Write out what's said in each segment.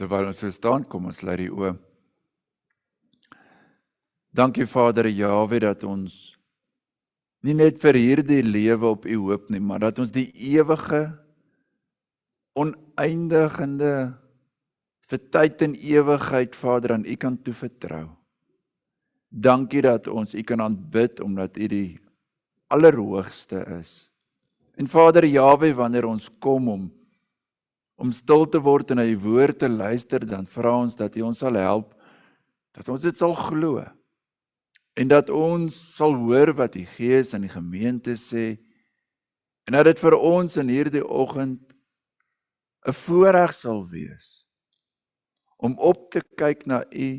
Terwyl ons so staan, kom ons sluit die oë. Dankie Vader Jahwe dat ons nie net vir hierdie lewe op U hoop nie, maar dat ons die ewige, oneindigende, vir tyd en ewigheid Vader aan U kan toevertrou. Dankie dat ons U kan aanbid omdat U die allerhoogste is. En Vader Jahwe, wanneer ons kom om stil te word en na U woord te luister, dan vra ons dat U ons sal help, dat ons dit sal glo, en dat ons sal hoor wat die Gees in die gemeente sê, en dat dit vir ons in hierdie oggend 'n voorreg sal wees, om op te kyk na U,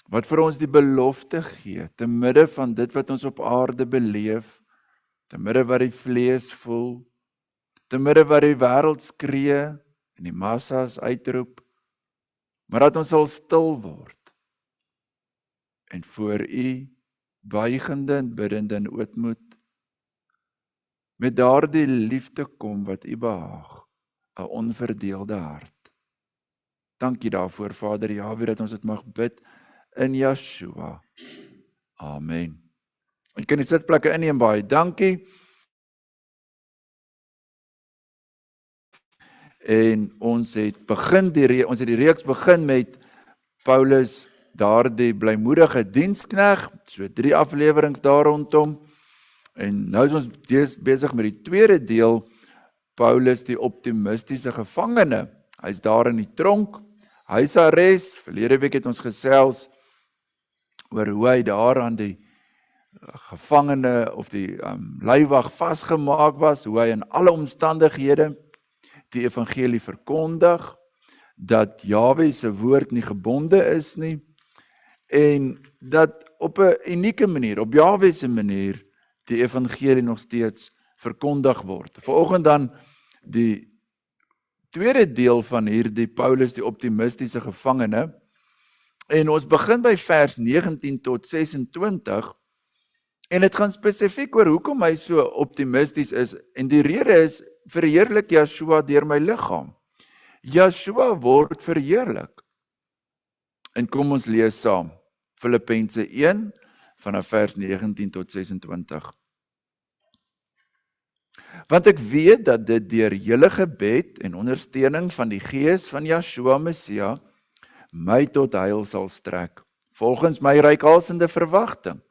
wat vir ons die belofte gee, te midde van dit wat ons op aarde beleef, te midde wat die vlees voel, te midde wat die wêreld skree, en die massas uitroep, maar dat ons sal stil word, en voor U, buigende en biddende in ootmoed, met daardie liefde kom wat U behaag, 'n onverdeelde hart. Dankie daarvoor, Vader Jahwe, dat ons dit mag bid in Yeshua. Amen. Jy kan die sitplekke inneem, baie dankie. En ons het die reeks begin met Paulus, daardie blymoedige dienskneg, so 3 afleweringe daar rondom. En nou is ons besig met die tweede deel, Paulus die optimistiese gevangene. Hy's daar in die tronk, huisarrest. Verlede week het ons gesels oor hoe hy daar aan die gevangene of die leiwag vasgemaak was, hoe hy in alle omstandighede die evangelie verkondig, dat Jahwe se woord nie gebonde is nie, en dat op 'n unieke manier, op Jahwe se manier, die evangelie nog steeds verkondig word. Vanoggend dan die tweede deel van hierdie Paulus, die optimistiese gevangene, en ons begin by vers 19 tot 26, en dit gaan spesifiek oor hoekom hy so optimisties is, en die rede is, verheerlik Yeshua deur my liggaam. Yeshua word verheerlik. En kom ons lees saam, Filippense 1, vanaf vers 19 tot 26. Want ek weet dat dit deur julle gebed en ondersteuning van die Gees van Yeshua Messia my tot heil sal strek, volgens my reikhalsende verwagting,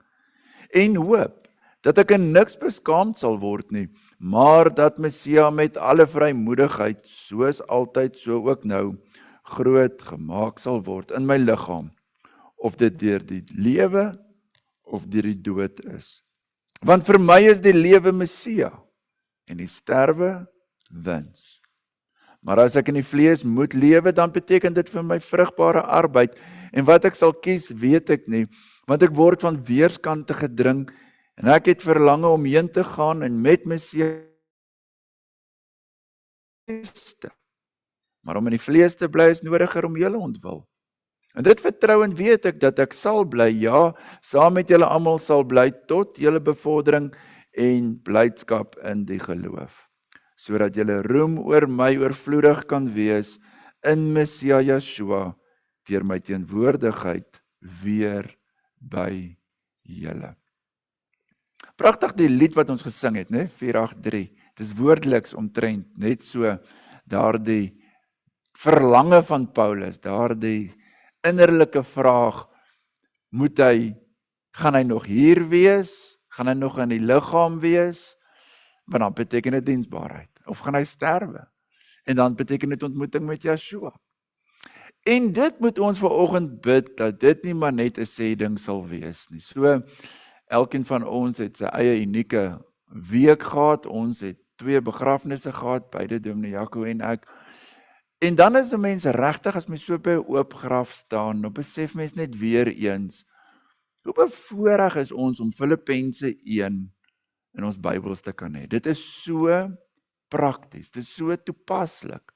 en hoop dat ek in niks beskaamd sal word nie, maar dat Messia met alle vrymoedigheid, soos altyd so ook nou, groot gemaak sal word in my liggaam, of dit deur die lewe of deur die dood is. Want vir my is die lewe Messia, en die sterwe wins. Maar as ek in die vlees moet lewe, dan beteken dit vir my vrugbare arbeid, en wat ek sal kies, weet ek nie, want ek word van weerskante gedring, en ek het verlange om heen te gaan en met Messia, maar om in die vlees te bly is nodiger om julle ontwil. En dit vertrou en weet ek dat ek sal bly, ja, saam met julle almal sal bly tot julle bevordering en blydskap in die geloof, sodat julle roem oor my oorvloedig kan wees in Messia Yeshua deur my teenwoordigheid weer by julle. Pragtig die lied wat ons gesing het, né? 483. Dit is woordeliks omtrent net so daardie verlange van Paulus, daardie innerlike vraag, gaan hy nog hier wees? Gaan hy nog in die liggaam wees? Want dan beteken dit diensbaarheid. Of gaan hy sterwe? En dan beteken dit ontmoeting met Yeshua. En dit moet ons vanoggend bid, dat dit nie maar net 'n sê ding sal wees nie. So, elkeen van ons het sy eie unieke week gehad. Ons het 2 begrafnisse gehad, beide Dominee Jaco en ek. En dan is 'n mens regtig, as mens so by 'n oop graf staan, dan besef mens net weer eens, hoe bevoorreg is ons om Filippense 1 in ons Bybels te kan hê. Dit is so prakties, dit is so toepaslik.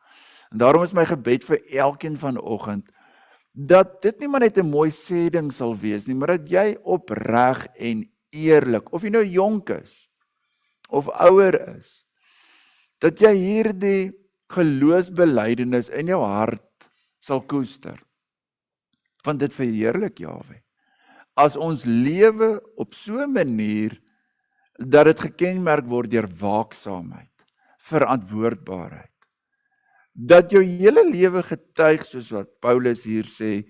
En daarom is my gebed vir elkeen vanoggend, dat dit nie maar net 'n mooi sê ding sal wees nie, maar dat jy opreg en eerlik, of jy nou jonk is, of ouer is, dat jy hierdie geloofsbelijdenis in jou hart sal koester. Want dit verheerlik Jahwe. As ons lewe op so 'n manier dat dit gekenmerk word deur waaksaamheid, verantwoordbaarheid. Dat jou hele lewe getuig soos wat Paulus hier sê,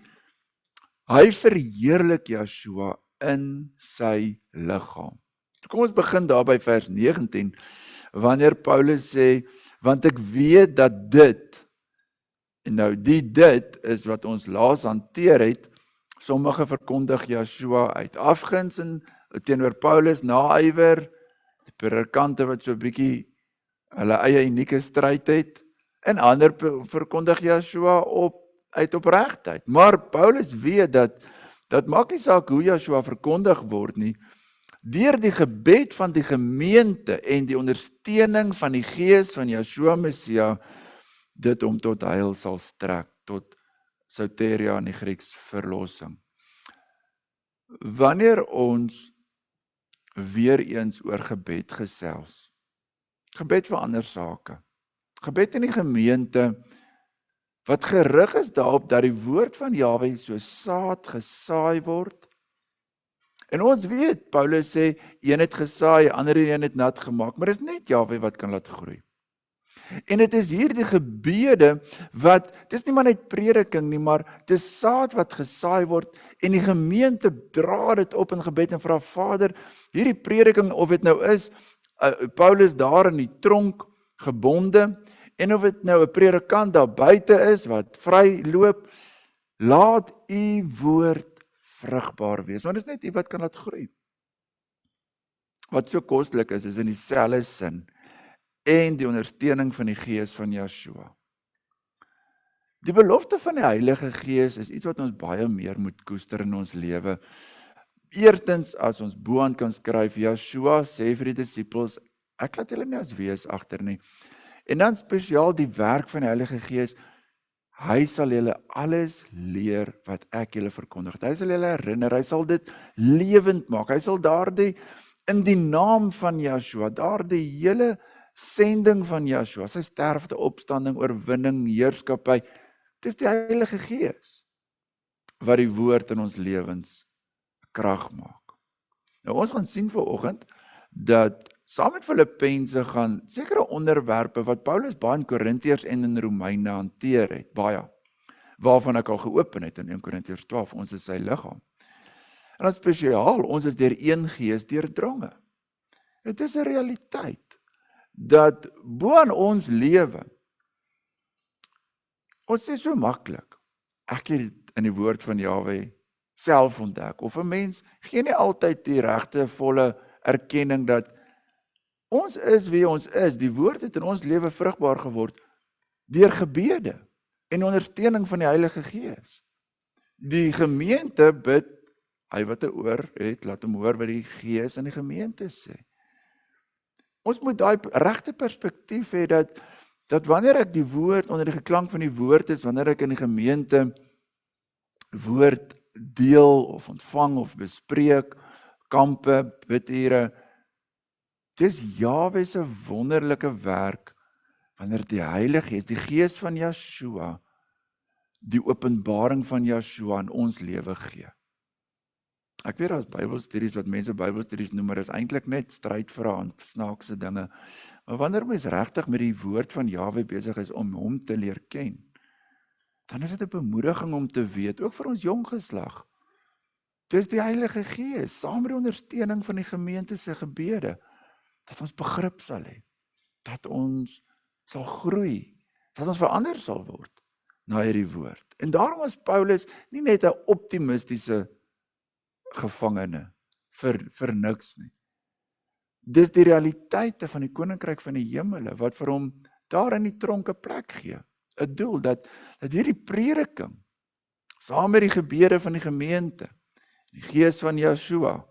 hy verheerlik Yeshua in sy liggaam. Kom ons begin daar by vers 19, wanneer Paulus sê, want ek weet dat dit, en nou dit is wat ons laas hanteer het, sommige verkondig Yeshua uit afguns en teenoor Paulus naaiwer, die predikante wat so 'n bietjie hulle eie unieke stryd het, en ander verkondig Yeshua uit opregtheid. Maar Paulus weet dat maak nie saak hoe Yeshua verkondig word nie, deur die gebed van die gemeente en die ondersteuning van die gees van Yeshua Messia, dit om tot heil sal strek, tot soteria in die Grieks verlossing. Wanneer ons weer eens oor gebed gesels, gebed vir ander sake, gebed in die gemeente, wat gerig is daarop dat die woord van Jahwe so saad gesaai word. En ons weet, Paulus sê, een het gesaai, ander een het nat gemaak, maar dit is net Jahwe wat kan laat groei. En dit is hier die gebede wat, dit is nie maar net prediking nie, maar dit is saad wat gesaai word en die gemeente dra dit op in gebed en vra Vader, hierdie prediking of dit nou is, Paulus daar in die tronk gebonde, en of dit nou 'n predikant daar buite is wat vry loop, laat u woord vrugbaar wees, want dit is net u wat kan laat groei. Wat so kostelik is in dieselfde sin en die ondersteuning van die gees van Yeshua. Die belofte van die Heilige Gees is iets wat ons baie meer moet koester in ons lewe. Eerstens, as ons boaan kan skryf, Yeshua sê vir die disippels, ek laat julle nie as wees agter nie. En dan spesiaal die werk van die Heilige Gees, hy sal julle alles leer wat ek julle verkondig het. Hy sal julle herinner, hy sal dit lewend maak. Hy sal daardie in die naam van Yeshua, daardie hele sending van Yeshua, sy sterfte, opstanding, oorwinning, heerskappy, dit is die Heilige Gees wat die woord in ons lewens krag maak. Nou ons gaan sien vanoggend dat saam met Filippense gaan sekere onderwerpe wat Paulus baie in Korintiërs en in Romeine hanteer het, baie, waarvan ek al geopen het in 1 Korintiërs 12, ons is sy liggaam. En dan spesiaal, ons is deur een gees deurdronge. Dit is 'n realiteit dat bo aan ons lewe, ons sê so maklik, ek het dit in die woord van Jahwe self ontdek, of 'n mens gee nie altyd die regte volle erkenning dat ons is wie ons is, die woord het in ons lewe vrugbaar geword, deur gebede en ondersteuning van die Heilige Gees. Die gemeente bid, hy wat 'n oor het, laat hom hoor wat die Gees in die gemeente sê. Ons moet daai regte perspektief hê dat wanneer ek die woord, onder die geklank van die woord is, wanneer ek in die gemeente woord deel of ontvang of bespreek, kampe, bidure, dis Jahwe se wonderlike werk, wanneer die Heilige Gees, die Gees van Yeshua, die openbaring van Yeshua in ons lewe gee. Ek weet daar's Bybelstudies wat mense Bybelstudies noem, maar is eintlik net strydvrae en snaakse dinge. Maar wanneer mens regtig met die woord van Jahwe besig is om hom te leer ken, dan is dit 'n bemoediging om te weet, ook vir ons jong geslag. Dis die Heilige Gees, saam met die ondersteuning van die gemeente se gebede, dat ons begrip sal hê, dat ons sal groei, dat ons verander sal word na hierdie woord. En daarom is Paulus nie net 'n optimistiese gevangene vir niks nie. Dis die realiteite van die koninkryk van die hemele wat vir hom daar in die tronk 'n plek gee, 'n doel dat hierdie prediking saam met die gebede van die gemeente, die Gees van Yeshua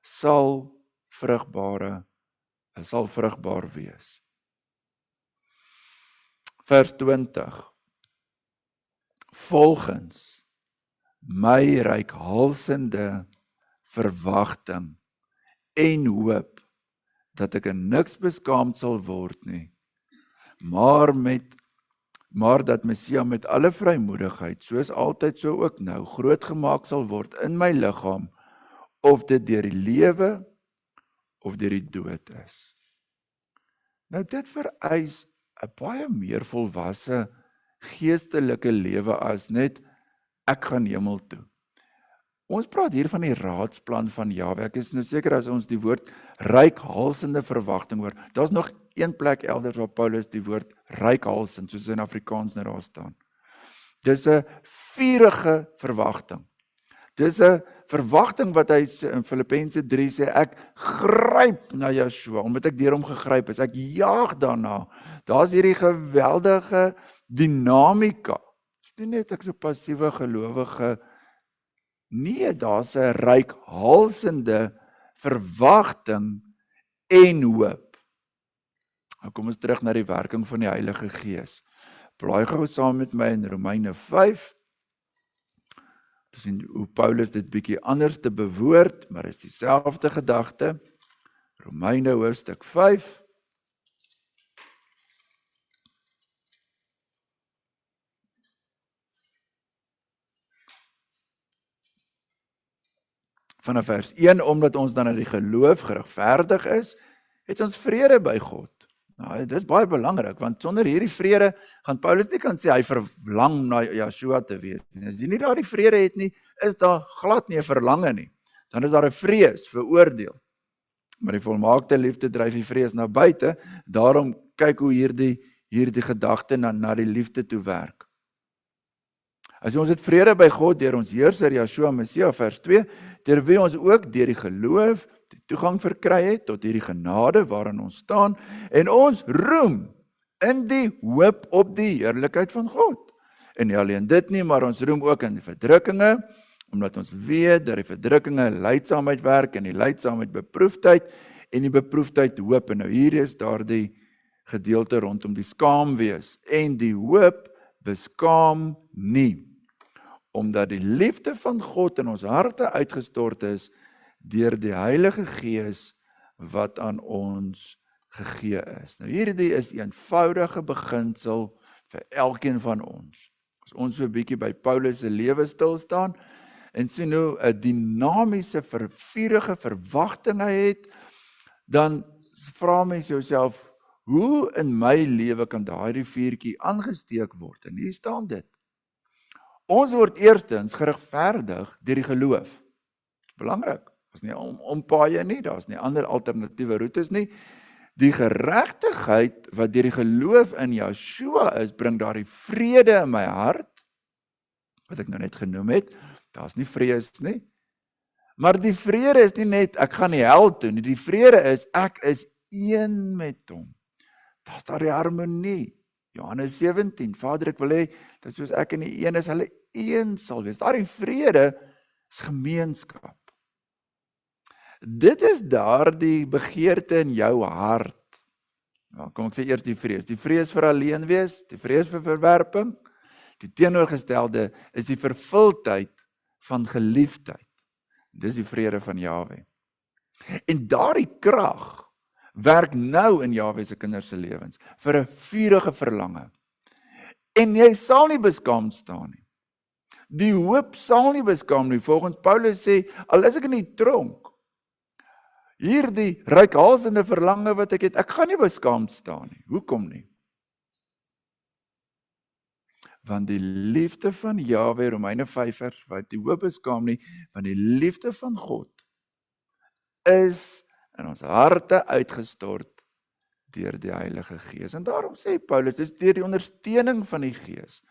sal vrugbaar wees. Vers 20. Volgens my reikhalsende verwagting en hoop dat ek in niks beskaamd sal word nie, maar met maar dat Messia met alle vrymoedigheid, soos altyd so ook nou, groot gemaak sal word in my liggaam, of dit deur die lewe of deur die dood is. Nou dit vereis 'n baie meer volwasse geestelike lewe as net ek gaan hemel toe. Ons praat hier van die raadsplan van Jahwe. Ek is nou seker as ons die woord reikhalsende verwagting hoor. Daar's nog een plek elders waar Paulus die woord reikhalsend, soos in Afrikaans nou daar staan. Dis 'n vurige verwagting. Dis 'n verwagting wat hy in Filippense 3 sê, ek gryp na Yeshua, omdat ek deur hom gegryp is. Ek jaag daarna. Daar's hierdie geweldige dinamika. Dis nie net ek so passiewe gelowige. Nee, daar's 'n reikhalsende verwagting en hoop. Nou kom ons terug na die werking van die Heilige Gees. Blaai gou saam met my in Romeine 5. Dis hoe Paulus dit bietjie anders te bewoord, maar is dieselfde gedagte. Romeine hoofstuk 5. Vanaf vers 1, omdat ons dan uit die geloof geregverdig is, het ons vrede by God. Nou, dit is baie belangrik, want sonder hierdie vrede gaan Paulus nie kan sê hy verlang na Yeshua te wees. As jy nie daardie vrede het nie, is daar glad nie 'n verlange nie. Dan is daar 'n vrees vir oordeel. Maar die volmaakte liefde dryf die vrees na buite, daarom kyk hoe hierdie gedagte na die liefde toe werk. As ons het vrede by God deur ons heerser Yeshua Messia, vers 2, deur wie ons ook deur die geloof die toegang verkry het tot hierdie genade waarin ons staan, en ons roem in die hoop op die heerlikheid van God. En nie alleen dit nie, maar ons roem ook in die verdrukkinge, omdat ons weet dat die verdrukkinge lydsaamheid werk, en die lydsaamheid beproefdheid, en die beproefdheid hoop. En nou hier is daardie gedeelte rondom die skaamwees, en die hoop beskaam nie, omdat die liefde van God in ons harte uitgestort is deur die Heilige Gees wat aan ons gegee is. Nou hierdie is 'n eenvoudige beginsel vir elkeen van ons. As ons so 'n bietjie by Paulus se lewe stil staan en sien hoe 'n dinamiese, vurige verwagting hy het, dan vra mens jouself, hoe in my lewe kan daardie vuurtjie aangesteek word? En hier staan dit. Ons word eerstens geregverdig deur die geloof. Dit is belangrik. Daar's nie ompaaie nie, daar's nie ander alternatiewe roetes nie. Die geregtigheid wat deur die geloof in Yeshua is, bring daardie vrede in my hart, wat ek nou net genoem het. Daar's nie vrees nie. Maar die vrede is nie net, ek gaan die hel toe nie. Die vrede is, ek is een met hom. Daar's daardie harmonie. Johannes 17, Vader, ek wil hê, dat soos ek in die een is, hulle een sal wees. Daardie vrede is gemeenskap. Dit is daardie begeerte in jou hart. Nou, kom ek sê eers die vrees. Die vrees vir alleen wees, die vrees vir verwerping. Die teenoorgestelde is die vervuldheid van geliefdheid. Dis die vrede van Jahwe. En daardie krag werk nou in Jahwe se kinders se lewens vir 'n vurige verlange. En jy sal nie beskaamd staan nie. Die hoop sal nie beskaam nie. Volgens Paulus sê, al is ek in die tronk, hierdie reikhalsende verlange wat ek het, ek gaan nie beskaamd staan nie. Hoekom nie? Want die liefde van Jahwe, Romeine 5 vers 5, die hoop beskaam nie, want die liefde van God is in ons harte uitgestort deur die Heilige Gees. En daarom sê Paulus, dis deur die ondersteuning van die Gees.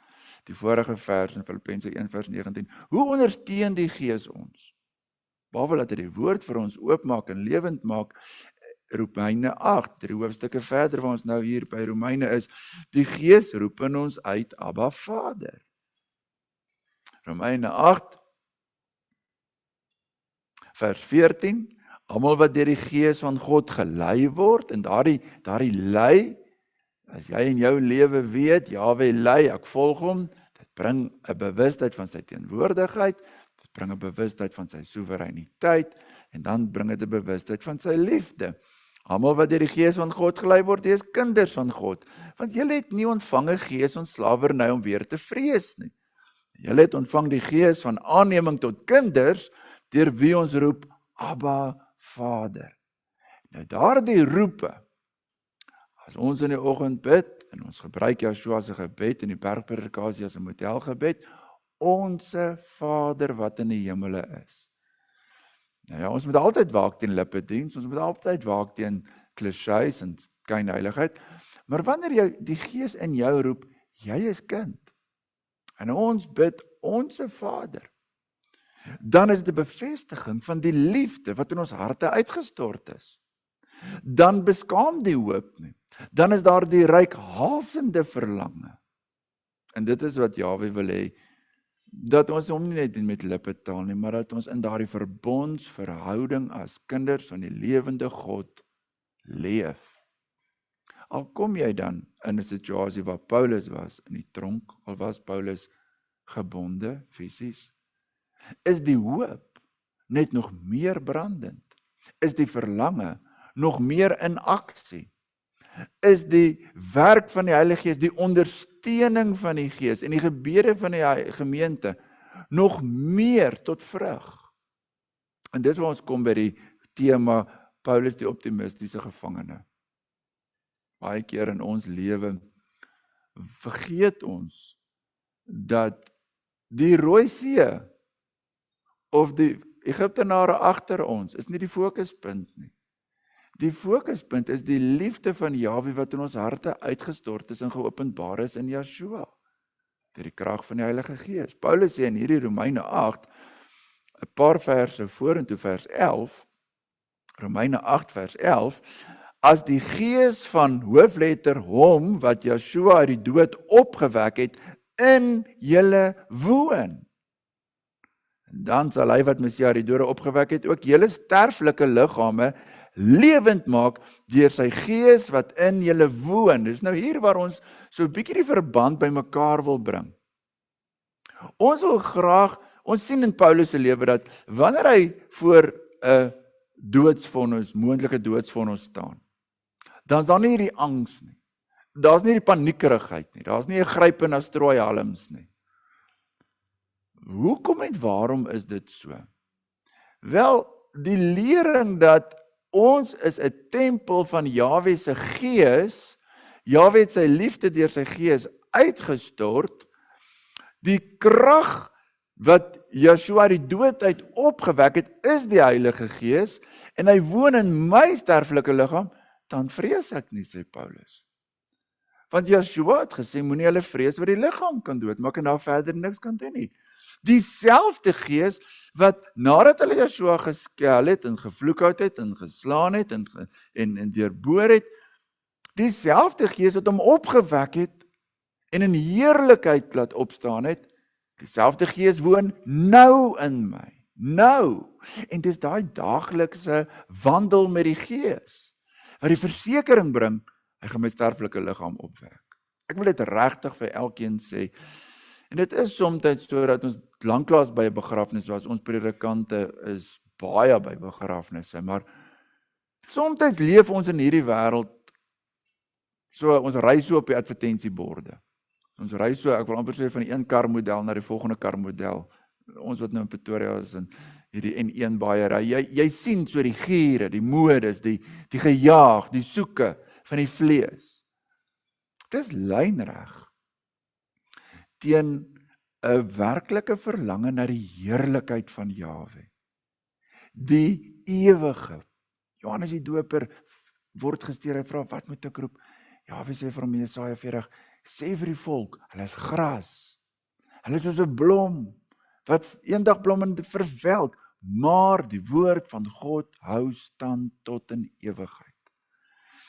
Die vorige vers in Filippense 1 vers 19. Hoe ondersteun die Gees ons? Behalwe dat hy die woord vir ons oopmaak en lewend maak, Romeine 8, 3 hoofstukke verder waar ons nou hier by Romeine is, die Gees roep in ons uit, Abba Vader. Romeine 8, vers 14, almal wat deur die Gees van God gelei word, en daardie lei, as jy in jou lewe weet, Jahwe lei, ek volg hom, dit bring 'n bewustheid van sy teenwoordigheid, dit bring 'n bewustheid van sy soewereiniteit, en dan bring dit 'n bewustheid van sy liefde. Almal wat deur die Gees van God gelei word, is kinders van God. Want julle het nie ontvang 'n gees van slawerny om weer te vrees nie. Julle het ontvang die gees van aanneming tot kinders, deur wie ons roep, Abba, Vader. Nou daardie roepe, as ons in die oggend bid, en ons gebruik Joshua se gebed in die bergpredikasie as 'n modelgebed, Onse Vader wat in die hemele is. Nou ja, ons moet altyd waak teen lippediens, ons moet altyd waak teen klisjées en skynheiligheid, maar wanneer die Gees in jou roep, jy is kind, en ons bid Onse Vader, dan is dit 'n bevestiging van die liefde wat in ons harte uitgestort is. Dan beskaam die hoop nie. Dan is daar die reikhalsende verlange. En dit is wat Jahwe wil hê, dat ons hom nie net met lippe taal nie, maar dat ons in daardie verbondsverhouding as kinders van die lewende God leef. Al kom jy dan in 'n situasie waar Paulus was in die tronk, al was Paulus gebonde fisies, is die hoop net nog meer brandend, is die verlange nog meer in aksie, is die werk van die Heilige Gees, die ondersteuning van die Gees en die gebede van die gemeente nog meer tot vrug. En dis waar ons kom by die tema Paulus die optimistiese gevangene. Baie keer in ons lewe vergeet ons dat die Rooi See of die Egiptenare agter ons is nie die fokuspunt nie. Die fokuspunt is die liefde van Jahwe wat in ons harte uitgestort is en geopenbaar is in Joshua, deur die krag van die Heilige Gees. Paulus sê in hierdie Romeine 8, 'n paar verse vorentoe, vers 11, Romeine 8 vers 11, as die Gees van hoofletter hom wat Joshua uit die dood opgewek het, in julle woon. En dan sal hy wat Messia uit die dode opgewek het, ook julle sterflike liggame lewend maak deur sy Gees wat in julle woon. Dis nou hier waar ons so 'n bietjie die verband by mekaar wil bring. Ons wil graag, ons sien in Paulus se lewe dat wanneer hy voor 'n doodsvonnis, moontlike doodsvonnis staan, dan is daar nie hierdie angs nie. Daar's nie die paniekerigheid nie. Daar's nie 'n grype na strooihalms nie. Hoekom en waarom is dit so? Wel, die lering dat ons is 'n tempel van Jahwe se Gees. Jahwe het sy liefde deur sy Gees uitgestort. Die krag wat Joshua uit die dood uit opgewek het, is die Heilige Gees en hy woon in my sterflike liggaam, dan vrees ek nie, sê Paulus. Want Joshua het gesê, moenie hulle vrees wat die liggaam kan doodmaak en daar verder niks kan doen nie. Dieselfde Gees wat nadat hulle Joshua geskel het en gevloek het en geslaan het en deurboor het, dieselfde Gees wat hom opgewek het en in heerlikheid laat opstaan het, dieselfde Gees woon nou in my. Nou. En dis daai daaglikse wandel met die Gees wat die versekering bring, hy gaan my sterflike liggaam opwek. Ek wil dit regtig vir elkeen sê. En dit is soms so dat ons lanklaas by 'n begrafnis was, ons predikante is baie by begrafnisse, maar soms leef ons in hierdie wêreld, so ons ry so op die advertensieborde. Ons ry so, ek wil amper sê van die een karmodel na die volgende karmodel. Ons wat nou in Pretoria is en hierdie N1 baie ry, jy sien so die giere, die modes, die gejaag, die soeke van die vlees. Dis lynreg teen 'n werklike verlange na die heerlikheid van Jahwe. Die ewige. Johannes die Doper word gesteer, hy vra, wat moet ek roep? Jahwe sê vir hom in Jesaja 40, sê vir die volk, hulle is gras. Hulle is soos 'n blom, wat eendag blom en verwelk, maar die woord van God hou stand tot in ewigheid.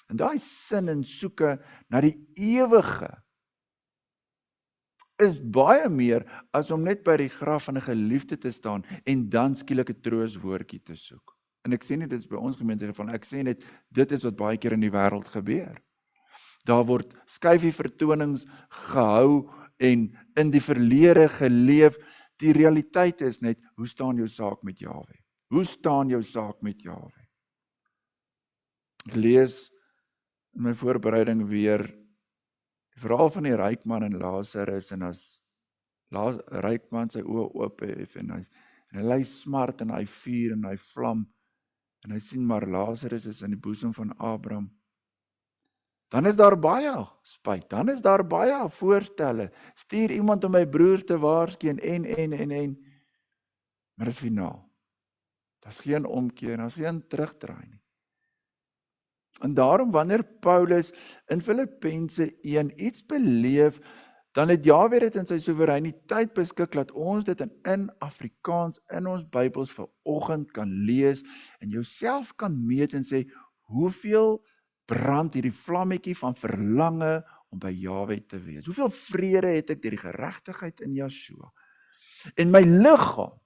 En daai sin en soeke na die ewige is baie meer as om net by die graf van 'n geliefde te staan en dan skielik 'n trooswoordjie te soek. En ek sê nie dit is by ons gemeente van, ek sê net dit is wat baie keer in die wêreld gebeur. Daar word skyfie vertonings gehou en in die verlede geleef. Die realiteit is net, hoe staan jou saak met Jahwe? Hoe staan jou saak met Jahwe? Ek lees in my voorbereiding weer die verhaal van die ryk man en Lazarus, en as ryk man sy oë oophef en hy lei smart en hy vuur en hy vlam, en hy sien maar Lazarus is in die boesem van Abraham, dan is daar baie spyt, dan is daar baie voorstelle, stuur iemand om my broer te waarsku en, maar dit is finaal. Daar's geen omkeer, daar's geen terugdraai nie. En daarom wanneer Paulus in Filippense 1 iets beleef, dan het Jaweh dit in sy soewereiniteit beskik, dat ons dit in Afrikaans in ons Bybels vanoggend kan lees en jouself kan meet en sê, hoeveel brand hierdie vlammetjie van verlange om by Jaweh te wees. Hoeveel vrede het ek deur die geregtigheid in Yeshua. En my liggaam,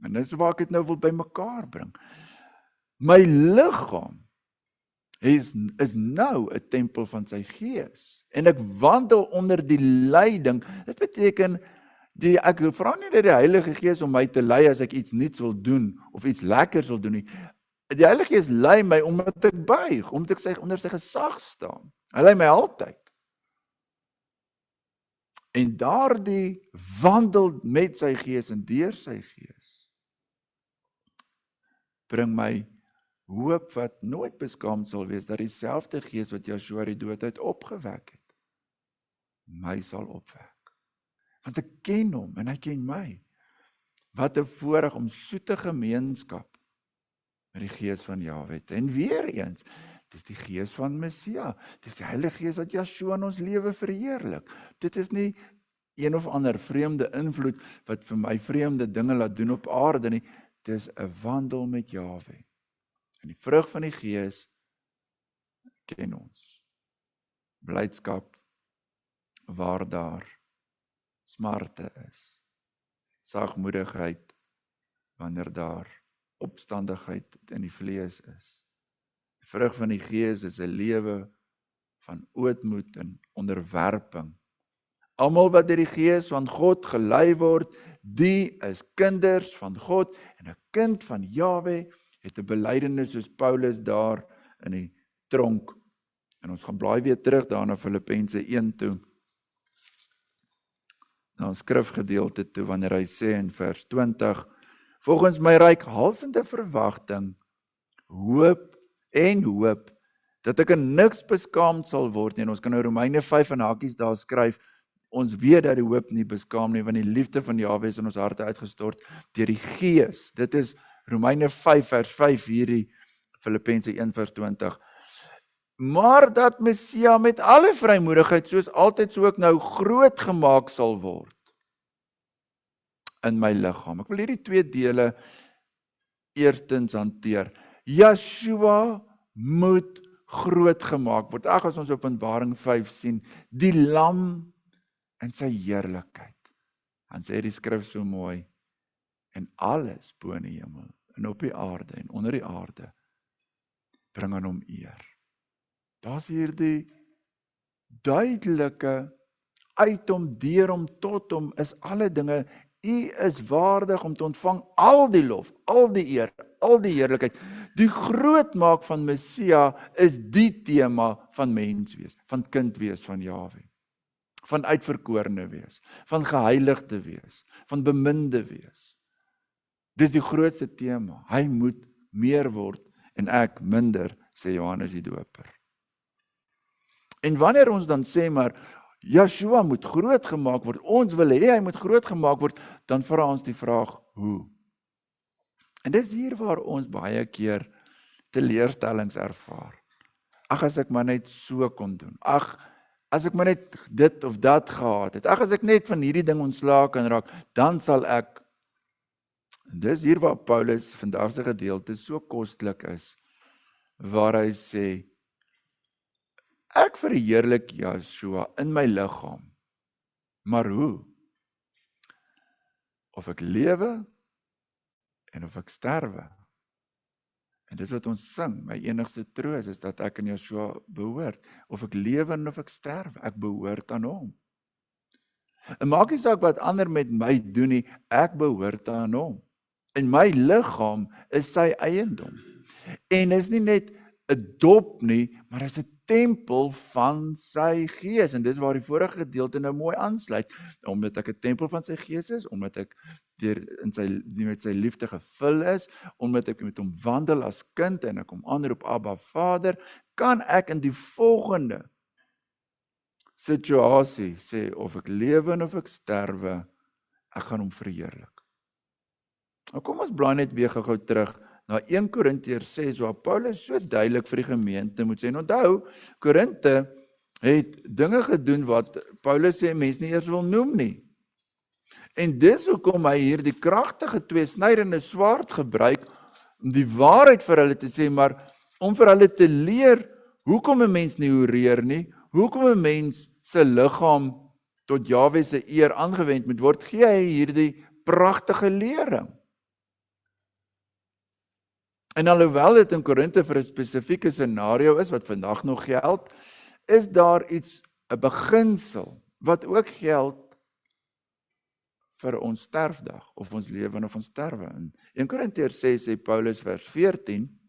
en dis waar ek dit nou wil bymekaar bring, my liggaam is nou 'n tempel van sy gees. En ek wandel onder die leiding. Dit beteken, ek vra nie dat die Heilige Gees om my te lei as ek iets niets wil doen, of iets lekkers wil doen nie. Die Heilige Gees lei my omdat ek buig, omdat ek onder sy gesag staan. Hy lei my altyd. En daardie wandel met sy gees en deur sy gees, bring my hoop wat nooit beskaamd sal wees, dat dieselfde gees wat Yeshua uit die dood uit opgewek het, my sal opwek. Want ek ken hom en hy ken my. Wat 'n voorreg om soete gemeenskap met die gees van Jaweh. En weer eens, dis die gees van Messia. Dis die Heilige Gees wat Yeshua in ons lewe verheerlik. Dit is nie een of ander vreemde invloed wat vir my vreemde dinge laat doen op aarde nie. Dis 'n wandel met Jaweh. En die vrug van die Gees ken ons. Blydskap waar daar smarte is. Sagmoedigheid wanneer daar opstandigheid in die vlees is. Die vrug van die Gees is 'n lewe van ootmoed en onderwerping. Almal wat deur die Gees van God gelei word, die is kinders van God, en 'n kind van Jaweh het 'n belydenis soos Paulus daar in die tronk. En ons gaan blaai weer terug daar na Filippense 1 toe. Na 'n skrifgedeelte toe, wanneer hy sê in vers 20, volgens my reikhalsende verwagting, hoop, dat ek in niks beskaamd sal word nie. En ons kan nou Romeine 5 in hakies daar skryf, ons weet dat die hoop nie beskaam nie, want die liefde van Jaweh is in ons harte uitgestort deur die Gees. Dit is Romeine 5 vers 5, hierdie Filippense 1 vers 20. Maar dat Messia met alle vrymoedigheid, soos altyd so ook nou, groot gemaak sal word in my liggaam. Ek wil hierdie twee dele eerstens hanteer. Yeshua moet groot gemaak word. As ons Openbaring 5 sien, die lam in sy heerlikheid. Dan sê die skrif so mooi, en alles bo in die hemel, en op die aarde, en onder die aarde, bring aan hom eer. Daar's hier die duidelike, uit hom, deur hom, tot hom, is alle dinge, U is waardig om te ontvang al die lof, al die eer, al die heerlikheid. Die groot maak van Messia is die tema van mens wees, van kind wees van Jaweh, van uitverkorene wees, van geheiligde wees, van beminde wees. Dis die grootste tema. Hy moet meer word en ek minder, sê Johannes die Doper. En wanneer ons dan sê maar, Yeshua moet groot gemaak word, ons wil hê hy moet groot gemaak word, dan vra ons die vraag, hoe? En dis hier waar ons baie keer teleurstellings ervaar. As ek maar net so kon doen. As ek maar net dit of dat gehad het. As ek net van hierdie ding ontslae kan raak, dan sal ek. En dis hier waar Paulus vandag se gedeelte so kostelik is, waar hy sê, ek verheerlik Yeshua in my liggaam, maar hoe? Of ek lewe, en of ek sterwe. En dis wat ons sing, my enigste troos is dat ek aan Yeshua behoort. Of ek lewe en of ek sterwe, ek behoort aan hom. En maak nie saak wat ander met my doen nie, ek behoort aan hom. En my liggaam is sy eiendom. En is nie net 'n dop nie, maar is 'n tempel van sy gees. En dis waar die vorige gedeelte nou mooi aansluit. Omdat ek 'n tempel van sy gees is, omdat ek met sy liefde gevul is, omdat ek met hom wandel as kind en ek hom aanroep Abba Vader, kan ek in die volgende situasie sê, of ek lewe en of ek sterwe, ek gaan hom verheerlik. Nou kom ons blaai net weer gou terug na 1 Korintiërs 6, waar Paulus so duidelik vir die gemeente moet sê. En onthou, Korinte het dinge gedoen wat Paulus sê mense nie eers wil noem nie. En dis hoekom hy hier die kragtige tweesnydende swaard gebruik om die waarheid vir hulle te sê, maar om vir hulle te leer hoekom 'n mens nie hoereer nie, hoekom 'n mens se liggaam tot Jahwe se eer aangewend moet word, gee hy hierdie pragtige lering. En alhoewel dit in Korinte vir 'n spesifieke scenario is wat vandag nog geld, is daar iets, 'n beginsel wat ook geld vir ons sterfdag of ons lewe en of ons sterwe. In 1 Korintiërs 6 sê Paulus vers 14,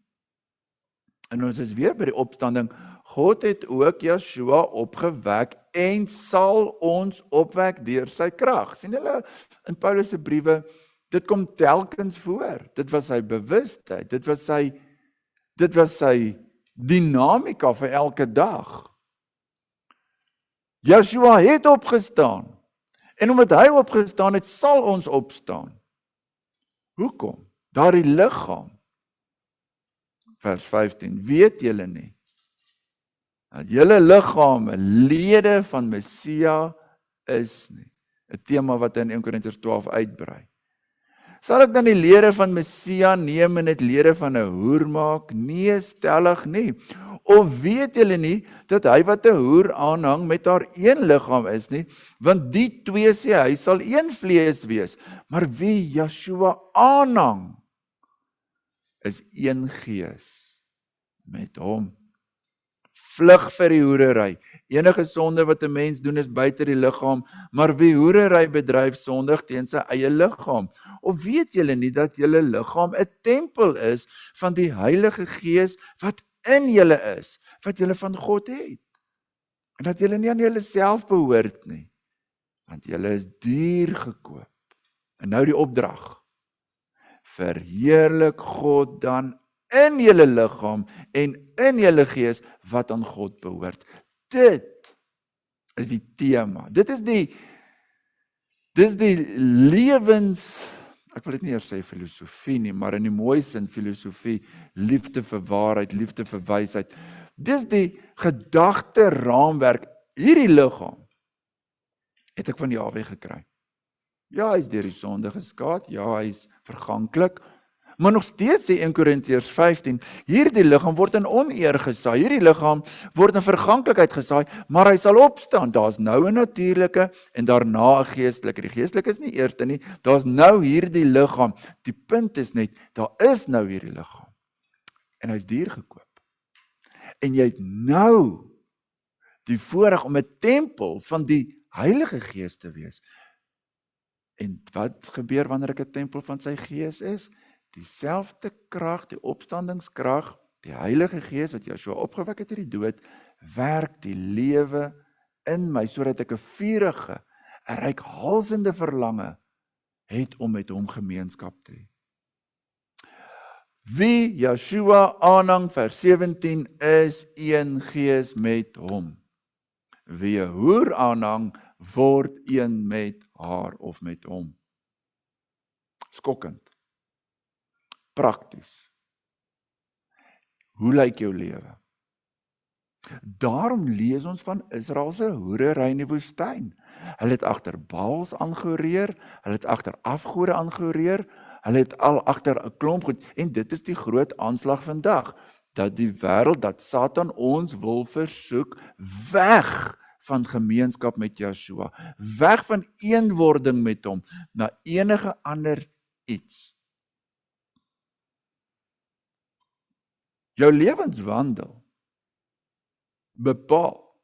en ons is weer by die opstanding, God het ook Joshua opgewek en sal ons opwek deur sy krag. Sien julle in Paulus se briewe, dit kom telkens voor. Dit was sy bewustheid, dit was sy dinamika vir elke dag. Joshua het opgestaan. En omdat hy opgestaan het, sal ons opstaan. Hoekom? Daardie liggaam. Vers 15, weet julle nie dat julle liggame lede van Messia is nie. 'n tema wat in 1 Korintiërs 12 uitbrei. Sal ek dan die lede van Messia neem en dit lede van 'n hoer maak? Nee, stellig nie. Of weet julle nie dat hy wat 'n hoer aanhang met haar een liggaam is nie? Want die twee sê hy sal een vlees wees. Maar wie Joshua aanhang, is een gees met hom. Vlug vir die hoerery. Enige sonde wat 'n mens doen is buite die liggaam, maar wie hoerery bedryf sondig teen sy eie liggaam. Of weet julle nie dat julle liggaam 'n tempel is van die Heilige Gees wat in julle is, wat julle van God het? En dat julle nie aan julle self behoort nie, want julle is duur gekoop. En nou die opdrag. Verheerlik God dan in julle liggaam en in julle gees wat aan God behoort. Dit is die tema. Dit is die lewens, ek wil dit nie eers sê filosofie nie, maar in die mooi sin filosofie, liefde vir waarheid, liefde vir wysheid. Dis die gedagte raamwerk, hierdie liggaam het ek van Jahwe gekry. Ja, hy is deur die sonde geskaad, ja, hy is verganklik, maar nog steeds sê 1 Korintiërs 15, hierdie liggaam word in oneer gesaai, hierdie liggaam word in verganklikheid gesaai, maar hy sal opstaan. Daar's nou 'n natuurlike en daarna 'n geestelike. Die geestelike is nie eerste nie, daar's nou hierdie liggaam. Die punt is net, daar is nou hierdie liggaam. En hy's duur gekoop. En jy het nou die voorreg om 'n tempel van die Heilige Gees te wees. En wat gebeur wanneer ek 'n tempel van sy gees is? Dieselfde krag, die opstandingskrag, die Heilige Gees wat Joshua opgewek het uit die dood, werk die lewe in my, sodat ek 'n vurige, 'n reikhalsende verlange het om met hom gemeenskap te hê. Wie Joshua aanhang, vers 17, is een gees met hom. Wie 'n hoer aanhang, word een met haar of met hom. Skokkend. Prakties. Hoe lyk jou lewe? Daarom lees ons van Israel se hoerery in die woestyn. Hulle het agter Baals aangehoreer, hulle het agter afgode aangehoreer, hulle het al agter 'n klomp goed, en dit is die groot aanslag vandag, dat die wêreld, dat Satan ons wil versoek weg van gemeenskap met Joshua, weg van eenwording met hom, na enige ander iets. Jou lewenswandel bepaal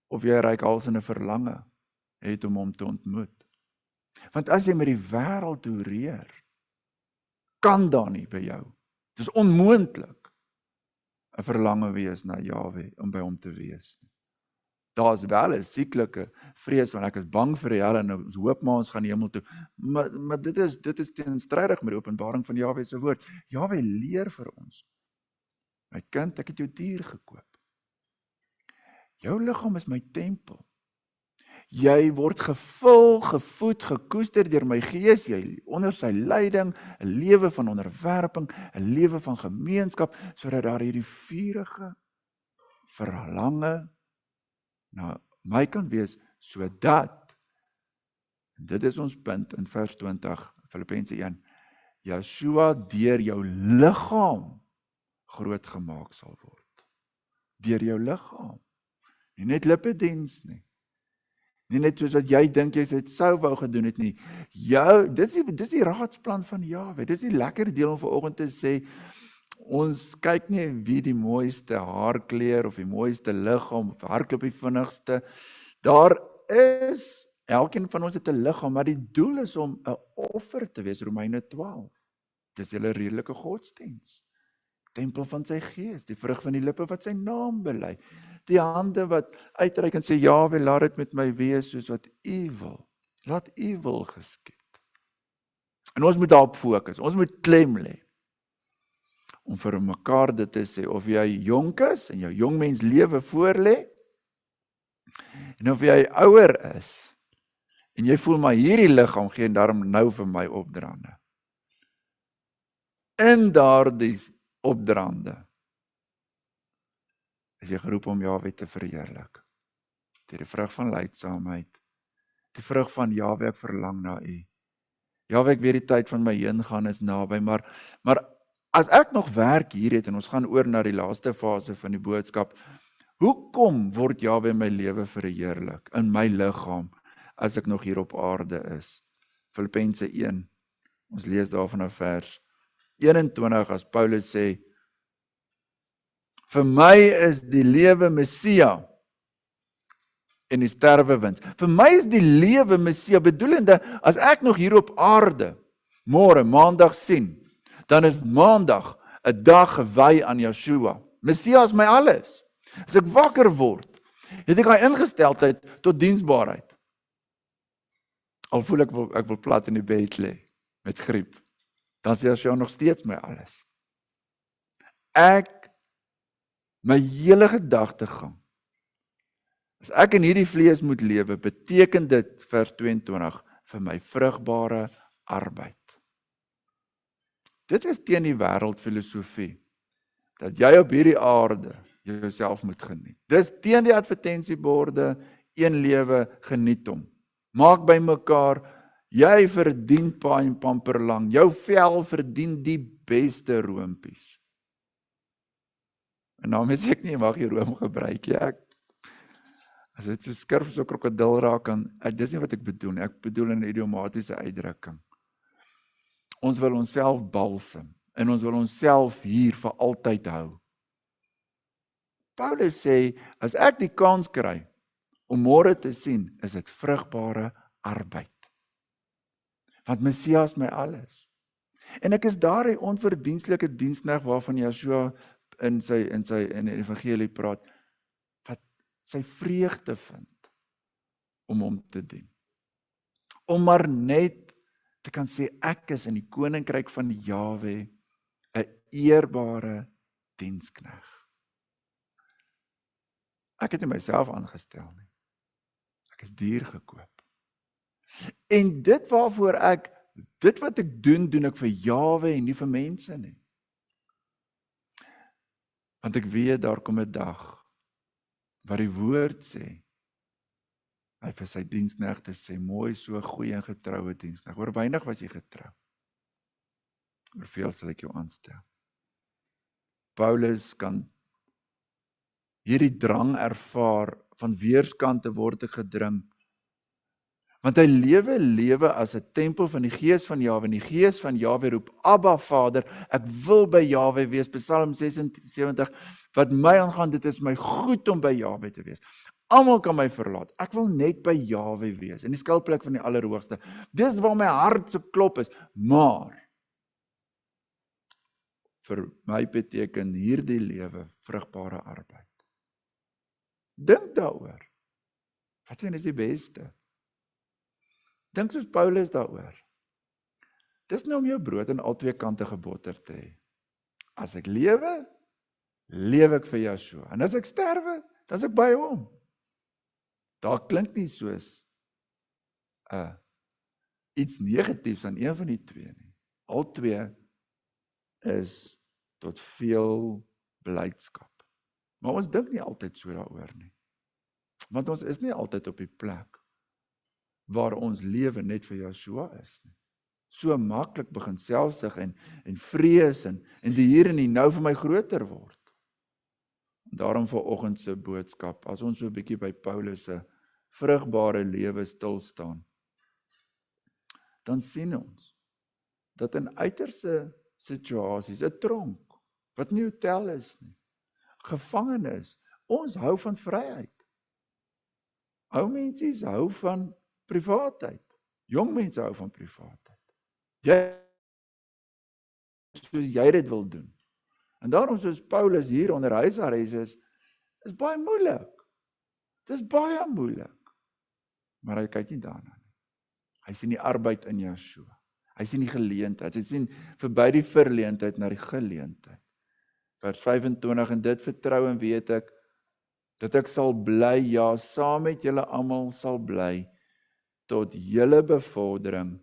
of jy 'n reikhalsende verlange het om hom te ontmoet. Want as jy met die wêreld hoereer, kan daar nie by jou. Dit is onmoontlik. 'n verlange wees na Jahwe om by hom te wees nie. Daar's wel 'n sieklike vrees want ek is bang vir die hel en ons hoop maar ons gaan die hemel toe. Maar dit is teenstrydig met die openbaring van Jahwe se woord. Jahwe leer vir ons. My kind, ek het jou dier gekoop. Jou liggaam is my tempel. Jy word gevul, gevoed, gekoester deur my gees, jy onder sy leiding, 'n lewe van onderwerping, 'n lewe van gemeenskap, sodat daar hierdie vurige verlange na my kan wees, sodat, en dit is ons punt in vers 20, Filippense 1, Yeshua deur jou liggaam groot gemaak sal word. Deur jou liggaam. Nie net lippediens nie. Nie net soos wat jy dink jy het sou wou gedoen het nie. Dis die raadsplan van Jahwe. Dis die lekker deel om vanoggend te sê, ons kyk nie wie die mooiste haarkleur of die mooiste liggaam of hardloop die vinnigste. Daar is, elkeen van ons het 'n liggaam, maar die doel is om 'n offer te wees, Romeine 12. Dis julle redelike godsdiens. Tempel van sy gees, die vrug van die lippe wat sy naam bely. Die hande wat uitreik en sê, Jahwe, laat dit met my wees soos wat u wil. Laat u wil geskied. En ons moet daarop fokus, ons moet klem lê. Om vir mekaar dit te sê, of jy jonk is en jou jongmens lewe voorlê, en of jy ouer is, en jy voel maar hierdie liggaam gee daarom nou vir my opdraande. In daardie opdraande is jy geroep om Jahwe te verheerlik. Die vrug van lydsaamheid, die vrug van Jahwe, ek verlang na u. Jahwe, ek weet die tyd van my heen gaan is naby, maar as ek nog werk hier het, en ons gaan oor na die laaste fase van die boodskap, hoekom word Jahwe my lewe verheerlik, in my liggaam, as ek nog hier op aarde is? Filippense 1, ons lees daarvan 'n vers 21, as Paulus sê, vir my is die lewe Messia, en die sterwe wins. Vir my is die lewe Messia, bedoelende, as ek nog hier op aarde, môre, maandag sien, dan is maandag 'n dag gewy aan Yeshua. Messia is my alles. As ek wakker word, het ek daai ingesteldheid tot diensbaarheid. Al voel ek wil plat in die bed lê, met griep, dan sê Yeshua nog steeds my alles. My hele gedagtegang, as ek in hierdie vlees moet lewe, beteken dit, vers 22, vir my vrugbare arbeid. Dit is teen die wêreldfilosofie, dat jy op hierdie aarde jouself moet geniet. Dis teen die advertensieborde, een lewe, geniet hom. Maak by mekaar, jy verdien paai en pamperlang, jou vel verdien die beste roompies. En daarmee sê ek nie, mag jy room gebruik, ja, as dit so skurf so krokodil raak, dis nie wat ek bedoel nie, ek bedoel in 'n idiomatiese uitdrukking. Ons wil onsself balsem, en ons wil onsself hier vir altyd hou. Paulus sê, as ek die kans kry, om môre te sien, is dit vrugbare arbeid. Want Messia is my alles. En ek is daar die onverdienstelike diensknegt waarvan Yeshua in die evangelie praat, wat sy vreugde vind om hom te dien. Om maar net te kan sê, ek is in die koninkryk van Jahwe 'n eerbare diensknegt. Ek het nie myself aangestel nie. Ek is duur gekoop. En dit wat ek doen ek vir Jahwe en nie vir mense nie. Want ek weet, daar kom 'n dag, wat die woord sê, hy vir sy diensknegte sê, mooi, so goeie en getroue diensknegt, oor weinig was jy getrou, oor veel sal ek jou aanstel. Paulus kan hierdie drang ervaar, van weerskante word ek gedring, want hy lewe as 'n tempel van die gees van Jahwe, en die gees van Jahwe roep, Abba Vader, ek wil by Jahwe wees, Psalm 76, wat my aangaan, dit is my goed om by Jahwe te wees. Almal kan my verlaat, ek wil net by Jahwe wees, in die skuilplek van die Allerhoogste. Dis waar my hart so klop is, maar vir my beteken hierdie lewe vrugbare arbeid. Dink daaroor. Wat is die beste? Dink soos Paulus daaroor. Dis nou om jou brood aan al twee kante geboter te hê. As ek lewe, lewe ek vir Yeshua. En as ek sterwe, dan is ek by hom. Daar klink nie soos iets negatiefs aan een van die twee nie. Al twee is tot veel blydskap. Maar ons dink nie altyd so daaroor nie. Want ons is nie altyd op die plek waar ons lewe net vir Yeshua is nie. So maklik begin selfsug en vrees en die hier en die nou vir my groter word. Daarom vanoggend se boodskap, as ons so 'n bietjie by Paulus se vrugbare lewe stil staan, dan sien ons dat in uiterste situasies, 'n tronk, wat nie hotel is nie, gevangenis, ons hou van vryheid. Ou mense hou van privaatheid. Jong mense hou van privaatheid. Soos jy dit wil doen. En daarom soos Paulus hier onder huisarrest is baie moeilik. Dit is baie moeilik. Maar hy kyk nie daarna nie. Hy sien die arbeid in Yeshua. Hy sien die geleentheid. Hy sien verby die verleentheid na die geleentheid. Vers 25, en dit vertrou en weet ek, dat ek sal bly, ja, saam met julle almal sal bly, tot julle bevordering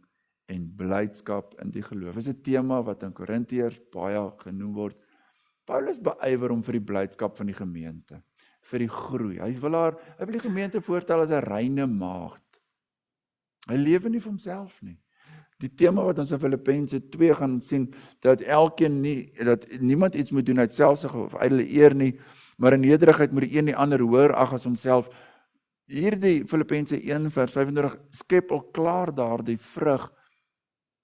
en blydskap in die geloof. Dit is 'n tema wat in Korintiërs baie genoem word. Paulus beywer om vir die blydskap van die gemeente, vir die groei. Hy wil die gemeente voorstel as 'n reine maagd. Hy lewe nie vir homself nie. Die tema wat ons in Filippense 2 gaan sien, dat niemand iets moet doen uit selfsug of ydelle eer nie, maar in nederigheid moet die een die ander hoër ag as homself. Hierdie Filippense 1 vers 25 skep al klaar daardie vrug.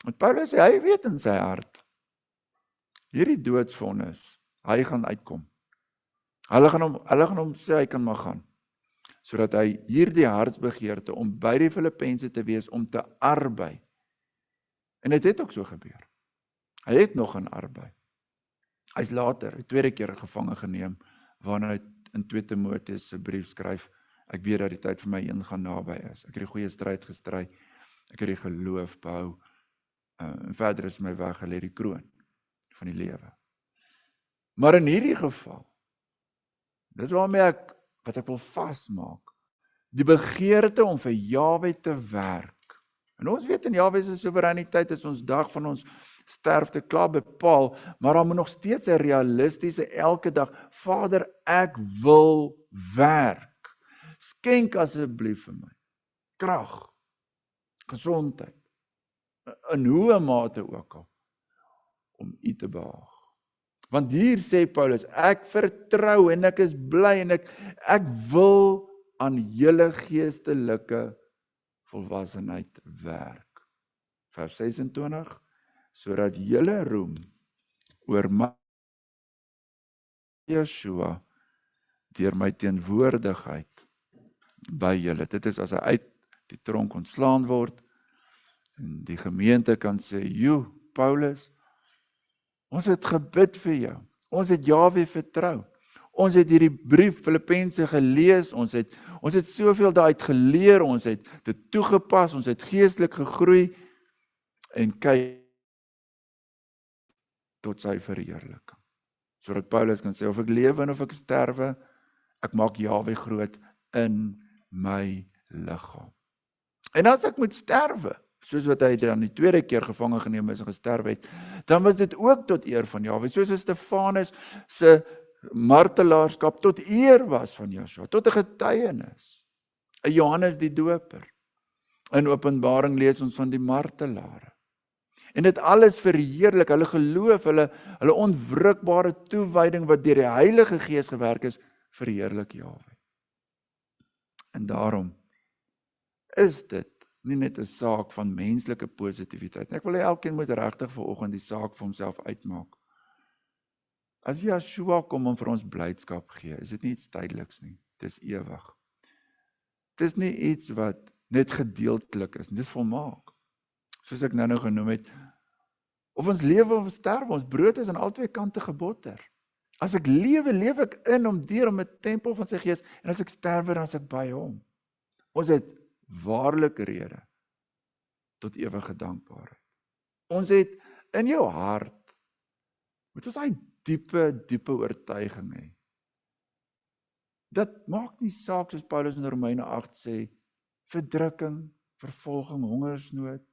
Want Paulus sê, hy weet in sy hart, hierdie doodsvonnis, hy gaan uitkom. Hulle gaan hom sê, hy kan maar gaan. Sodat hy hierdie hartsbegeerte om by die Filippense te wees, om te arbei. En dit het ook so gebeur. Hy het nog gaan arbei. Hy is later, die tweede keer gevange geneem, waarna hy in 2 Timoteus se brief skryf, ek weet dat die tyd vir my ingaan naby is. Ek het die goeie stryd gestry, ek het die geloof behou, en verder is my weggelê die kroon van die lewe. Maar in hierdie geval, dis waarmee wat ek wil vasmaak, die begeerte om vir Jahwe te werk. En ons weet in Jahwe se soewereiniteit is ons dag van ons sterfte klaar bepaal, maar daar moet nog steeds 'n realistiese elke dag, Vader, ek wil werk. Skenk asseblief vir my krag, gesondheid, in hoe 'n mate ook al, om U te behaag. Want hier sê Paulus, ek vertrou en ek is bly en ek wil aan julle geestelike volwassenheid werk. Vers 26, sodat julle roem oor my Yeshua deur my teenwoordigheid by julle. Dit is as hy uit die tronk ontslaan word en die gemeente kan sê, Paulus, ons het gebid vir jou. Ons het Jahwe vertrou. Ons het hierdie brief Filippense gelees. Ons het soveel daaruit geleer. Ons het dit toegepas. Ons het geestelik gegroei. En kyk tot sy verheerliking. Sodat Paulus kan sê, of ek lewe en of ek sterwe, ek maak Jahwe groot in my liggaam. En as ek moet sterwe, soos wat hy dan die tweede keer gevange geneem is en gesterf het, dan was dit ook tot eer van Jahwe, soos Stefanus se martelaarskap tot eer was van Yeshua, tot 'n getuienis. 'n Johannes die Doper. In Openbaring lees ons van die martelare. En dit alles verheerlik, hulle geloof, hulle onwrikbare toewyding wat deur die Heilige Gees gewerk is, verheerlik Jahwe. En daarom is dit nie net 'n saak van menslike positiwiteit. Ek wil hê elkeen moet regtig vanoggend die saak vir homself uitmaak. As Yeshua kom om vir ons blydskap gee, is dit nie iets tydeliks nie. Dit is ewig. Dit is nie iets wat net gedeeltelik is, dit is volmaak. Soos ek nou genoem het, of ons lewe of sterwe, ons brood is aan albei kante geboter. As ek lewe, leef ek in hom deur om 'n tempel van sy gees, en as ek sterwe, dan is ek by hom. Ons het waarlik rede tot ewige dankbaarheid. Ons het in jou hart, moet ons daai diepe oortuiging hê. Dit maak nie saak, soos Paulus in Romeine 8 sê, verdrukking, vervolging, hongersnood.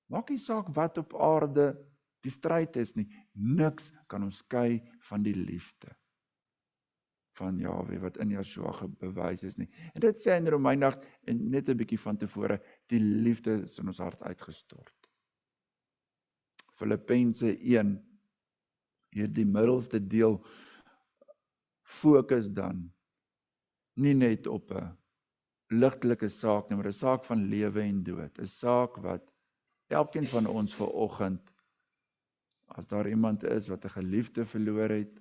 Maak nie saak wat op aarde die stryd is nie. Niks kan ons skei van die liefde van Jahwe wat in Joshua bewys is nie. En dit sê in Romeine 8, en net 'n bietjie van tevore, die liefde is in ons hart uitgestort. Filippense 1, hierdie middelste deel, fokus dan nie net op 'n ligtelike saak nie, maar 'n saak van lewe en dood. 'n Saak wat elkeen van ons vanoggend, as daar iemand is wat 'n geliefde verloor het,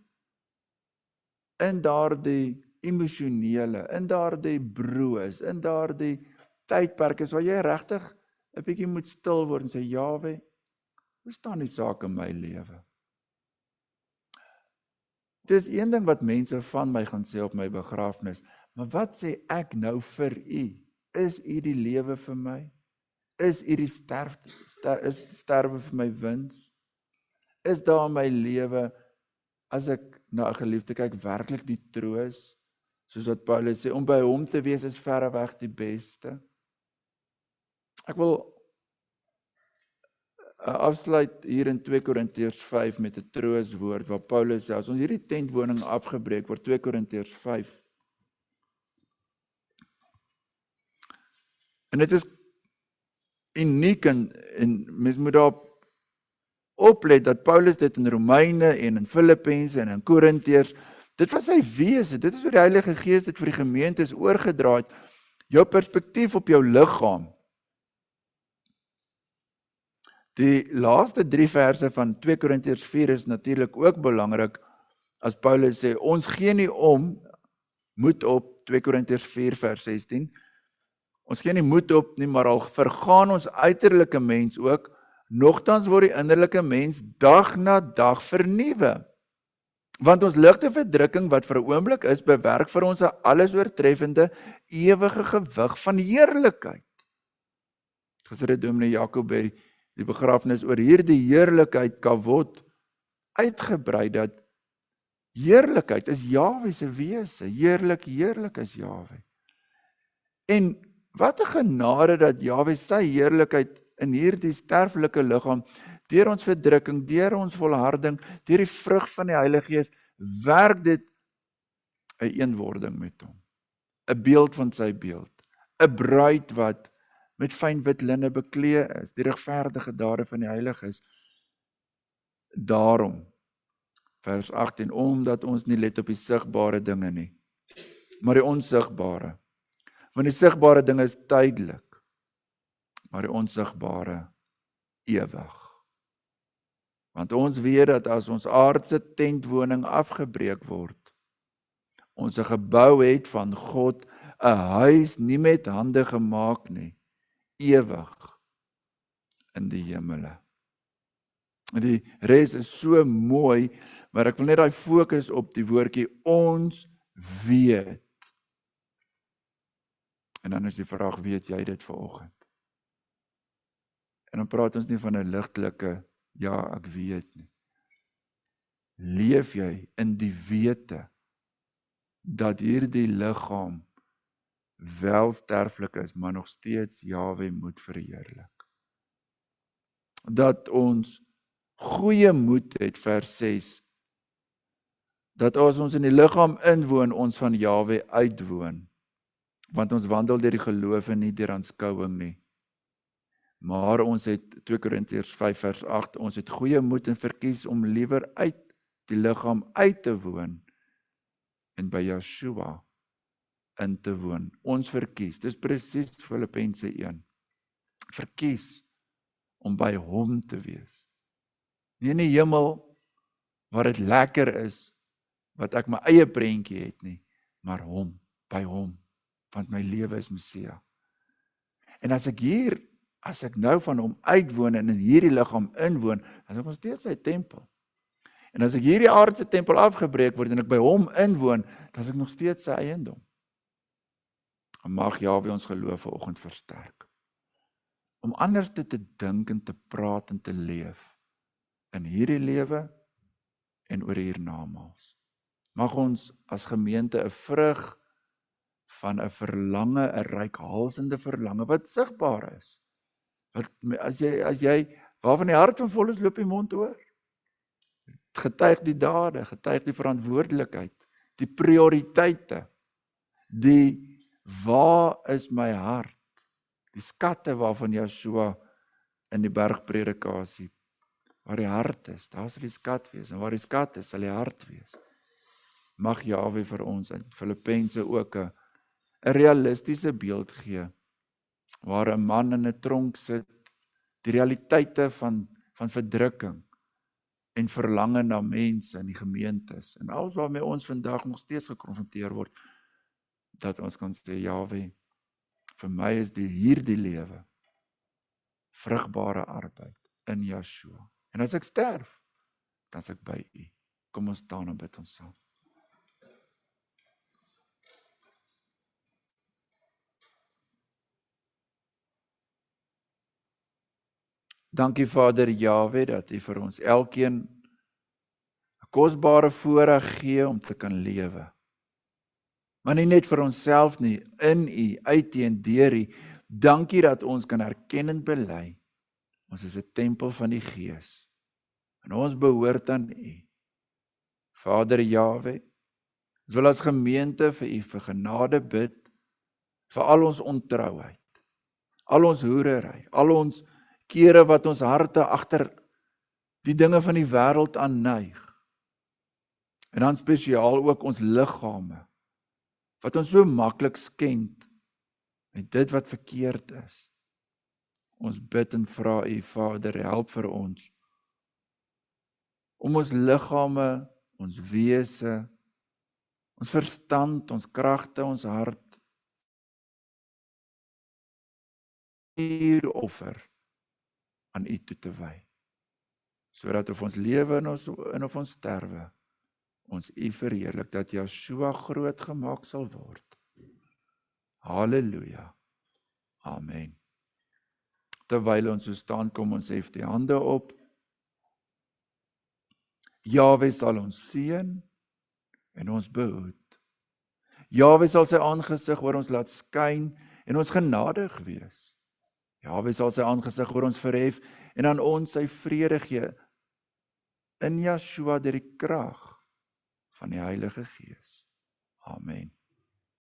in daardie emosionele, in daardie broos, in daardie tydperk is waar jy regtig 'n bietjie moet stil word en sê, Jahwe, hoe staan die saak in my lewe? Dis een ding wat mense van my gaan sê op my begrafnis, maar wat sê ek nou vir u? Is u die lewe vir my? Is u die sterwe vir my wins? Is daar in my lewe, as ek na 'n geliefde kyk, werklik die troos? Soos wat Paulus sê, om by hom te wees is verreweg die beste. Ek wil afsluit hier in 2 Korintiërs 5 met 'n trooswoord waar Paulus sê, as ons hierdie tentwoning afgebreek word, 2 Korintiërs 5. En dit is uniek en mens moet daarop oplet dat Paulus dit in Romeine en in Filippense en in Korintiërs, dit was sy wese, dit is hoe die Heilige Gees dit vir die gemeentes oorgedra het, jou perspektief op jou liggaam. Die laaste 3 verse van 2 Korintiërs 4 is natuurlik ook belangrik, as Paulus sê, ons gee nie om, moed op, 2 Korintiërs 4 vers 16, ons gee nie moed op nie, maar al vergaan ons uiterlike mens ook, nogtans word die innerlike mens dag na dag vernuwe. Want ons ligte verdrukking wat vir 'n oomblik is, bewerk vir ons 'n alles oortreffende, ewige gewig van heerlikheid. Gister het dominee Jakob by die begrafnis oor hierdie heerlikheid kavod uitgebrei, dat heerlikheid is Jahwe se wese, heerlik is Jahwe. En wat 'n genade dat Jahwe sy heerlikheid in hierdie sterflike liggaam, deur ons verdrukking, deur ons volharding, deur die vrug van die Heilige Gees, werk dit 'n eenwording met hom. 'n beeld van sy beeld. 'n bruid wat met fyn wit linne beklee is, die regverdige dade van die Heiliges. Daarom, vers 18, omdat ons nie let op die sigbare dinge nie, maar die onsigbare. Want die sigbare dinge is tydelik, maar die onsigbare ewig. Want ons weet dat as ons aardse tentwoning afgebreek word, ons 'n gebou het van God, 'n huis nie met hande gemaak nie, ewig in die hemele. Die res is so mooi, maar ek wil net daai fokus op die woordjie ons weet. En dan is die vraag, weet jy dit vanoggend? En dan praat ons nie van 'n ligtelike, ja, ek weet nie. Leef jy in die wete dat hierdie liggaam wel sterflik is, maar nog steeds Jahwe moet verheerlik? Dat ons goeie moed het, vers 6, dat as ons in die liggaam inwoon, ons van Jahwe uitwoon, want ons wandel deur die geloof en nie deur aanskouing nie. Maar ons het, 2 Korintiërs 5 vers 8, ons het goeie moed en verkies om liewer uit die liggaam uit te woon en by Yeshua in te woon. Ons verkies, dis presies Filippense 1. Verkies om by hom te wees. Nie in die hemel waar dit lekker is, wat ek my eie prentjie het nie, maar hom, by hom, want my lewe is Messia. En as ek nou van hom uitwoon en in hierdie liggaam inwoon, dan is ek nog steeds sy tempel. En as ek hierdie aardse tempel afgebreek word en ek by hom inwoon, dan is ek nog steeds sy eiendom. En mag Jahwe ons geloof vanoggend versterk. Om anders te dink en te praat en te leef in hierdie lewe en oor hiernamaals. Mag ons as gemeente 'n vrug van 'n verlange, 'n reikhalsende verlange wat sigbaar is. Wat as jy waarvan die hart van vol is, loop die mond oor. Getuig die dade, getuig die verantwoordelikheid, die prioriteite, die waar is my hart? Die skatte waarvan Joshua in die bergpredikasie, waar die hart is, daar sal die skat wees, en waar die skat is, sal die hart wees. Mag Jahwe vir ons in Filippense ook 'n realistiese beeld gee, waar 'n man in 'n tronk sit, die realiteite van verdrukking en verlange na mense in die gemeentes, en alles waarmee ons vandag nog steeds gekonfronteer word, dat ons kan sê, Jahwe, vir my is hierdie lewe vrugbare arbeid in Yeshua. En as ek sterf, dan is ek by U. Kom ons staan en bid ons saam. Dankie Vader Jahwe dat U vir ons elkeen 'n kosbare voorreg gee om te kan lewe. Maar nie net vir onsself nie, in U, uit U en deur U. Dankie dat ons kan erken en bely. Ons is 'n tempel van die Gees. En ons behoort aan U. Vader Jahwe, ons wil as gemeente vir U vir genade bid, vir al ons ontrouheid, al ons hoerery, al ons kere wat ons harte agter die dinge van die wêreld aanneig. En dan spesiaal ook ons liggame, wat ons so maklik skend met dit wat verkeerd is. Ons bid en vra U, Vader, help vir ons om ons liggame, ons wese, ons verstand, ons kragte, ons hart offer aan U toe te wy, sodat of ons lewe en of ons sterwe, ons U verheerlik, dat Yeshua groot gemaak sal word. Halleluja. Amen. Terwyl ons so staan, kom ons hef die hande op. Jahwe sal ons seën en ons behoed. Jahwe sal sy aangesig oor ons laat skyn en ons genadig wees. Jahwe sal sy aangesig oor ons verhef en aan ons sy vrede gee in Yeshua deur die krag van die Heilige Gees. Amen.